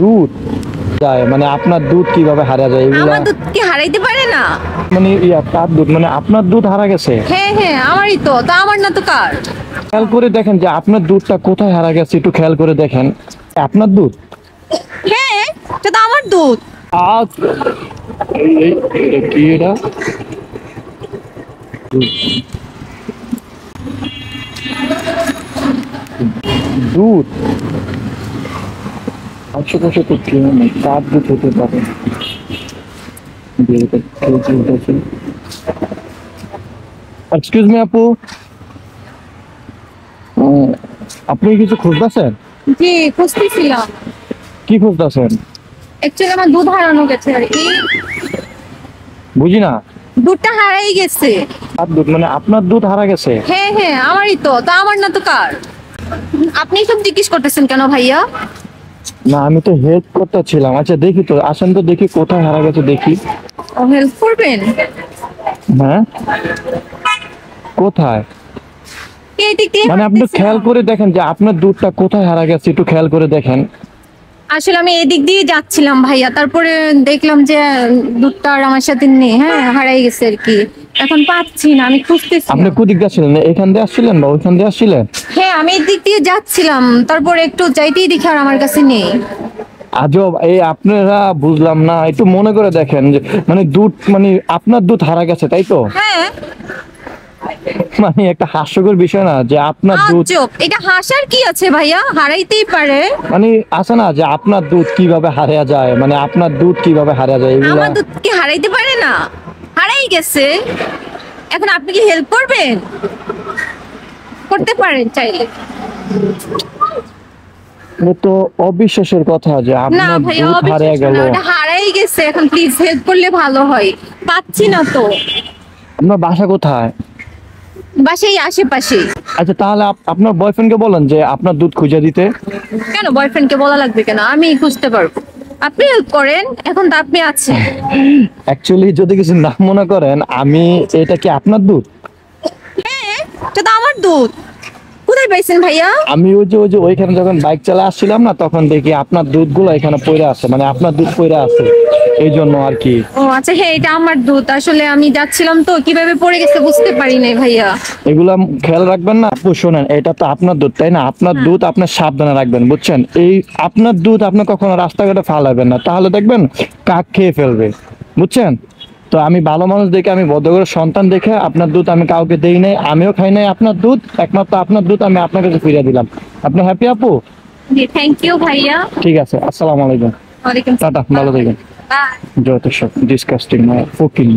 দুধ যায় মানে আপনার দুধ কিভাবে হারা যায় এগুলা? আমার দুধ কি হারাইতে পারে না? মানে তার দুধ মানে আপনার দুধ হারা গেছে? হ্যাঁ হ্যাঁ, আমারই তো। তা আমার না তো কার? খেয়াল করে দেখেন যে আপনার দুধটা কোথায় হারা গেছে, একটু খেয়াল করে দেখেন। আপনার দুধ? হ্যাঁ, এটা তো আমার দুধ। কি এটা? দুধ আশেপাশে তো কেউ নেই, কার দুধ হতে পারে? এক্সকিউজ মি আপু, আপনি কিছু খুঁজতেছেন? জি, খুঁজতেছিলাম। কি খুঁজতেছেন? অ্যাকচুয়ালি আমার দুধ হারানো গেছে আর কি। বুঝি না। দুধটা হারাই গেছে। আর দুধ মানে আপনার দুধ হারা গেছে? হ্যাঁ হ্যাঁ, আমারই তো। তা আমার না তো কার? আপনি সব জিজ্ঞেস করতেছেন কেন ভাইয়া? না আমি তো হেল্প করতেছিলাম। আচ্ছা দেখি তো, আসেন তো দেখি কোথায় হারা গেছে দেখি। ও, হেল্প করবেন? হ্যাঁ কোথায়? এই দিক দিয়ে মানে আপনি হাঁটতেছিলাম। খেয়াল করে দেখেন যে আপনার দুধটা কোথায় হারা গেছে, একটু খেয়াল করে দেখেন। আসলে আমি এদিক দিয়ে যাচ্ছিলাম ভাইয়া, তারপরে দেখলাম যে দুধটা আর আমার সাথে নেই। হ্যাঁ, হারাই গেছে আর কি। এখন পাচ্ছি না, আমি খুঁজতেছি। আপনি কোদিক দিয়ে আসছিলেন, এখান দিয়ে আসছিলেন বা ওইখান দিয়ে আসছিলেন? হ্যাঁ, আমি এদিক দিয়ে যাচ্ছিলাম, তারপরে একটু যাইতেই দেখি আর আমার কাছে নেই। আজব, এই আপনারা বুঝলাম না, একটু মনে করে দেখেন যে মানে দুধ মানে আপনার দুধ হারা গেছে তাই তো? হ্যাঁ, মানে একটা হাস্যকর বিষয় না যে আপনার দুধ, আজব। এটা হাসার কি আছে ভাইয়া? হারাইতেই পারে। মানে আছে না যে আপনার দুধ কিভাবে হারিয়ে যায়, মানে আপনার দুধ কিভাবে হারিয়ে যায় এগুলা? আমার দুধ কি হারাইতে পারে না? হারাই গেছে। এখন আপনি কি হেল্প করবেন? করতে পারেন চাইলে। এ তো অবিশ্বাসের কথা যে না আপনার ভাইয়া, দুধ হারিয়ে অবিশ্বাস গেল। না, ওটা হারাই গেছে। এখন প্লিজ হেল্প করলে ভালো হয়। পাচ্ছি না তো। আপনার বাসা কোথায়? বাসায় আশেপাশে। আচ্ছা তাহলে আপনার বয়ফ্রেন্ডকে বলেন যে আপনার দুধ খুঁজে দিতে। কেন বয়ফ্রেন্ডকে বলা লাগবে কেন? আমি খুঁজতে পারবো। আপনি হেল্প করেন, এখন তো আপনি আছেন। অ্যাকচুয়ালি যদি কিছু না মনে করেন, আমি এটা কি আপনার দুধ? হ্যাঁ, এটা তো আমার দুধ। কোথায় পাইছেন ভাইয়া? আমি ওই যে ওইখানে যখন বাইক চালা আসছিলাম না, তখন দেখি আপনার দুধগুলো এখানে পড়ে আছে, মানে আপনার দুধ পড়ে আছে এই জন্য আর কি। ও আচ্ছা, হ্যাঁ এটা আমার দুধ। আসলে আমি যাচ্ছিলাম তো, কিভাবে পড়ে গেছে বুঝতে পারি নাই ভাইয়া। এগুলা খেয়াল রাখবেন না আপু। শোনেন, এটা তো আপনার দুধ তাই না? আপনার দুধ আপনার সাবধানে রাখবেন, বুঝছেন? এই আপনার দুধ আপনি কখনো রাস্তাঘাটে ফালাবেন না, তাহলে দেখবেন কাক খেয়ে ফেলবে, বুঝছেন? তো আমি ভালো মানুষ দেখে, আমি ভদ্রঘরের সন্তান দেখে আপনার দুধ আমি কাউকে দেই নাই, আমিও খাই নাই আপনার দুধ। একমাত্র আপনার দুধ আমি আপনার কাছে ফিরিয়ে দিলাম। আপনি হ্যাপি আপু? জি, থ্যাংক ইউ ভাইয়া। ঠিক আছে, আসসালামু আলাইকুম। ওয়ালাইকুম টাটা, ভালো থাকবেন। বাই। যত সব ডিসকাস্টিং ফকিং।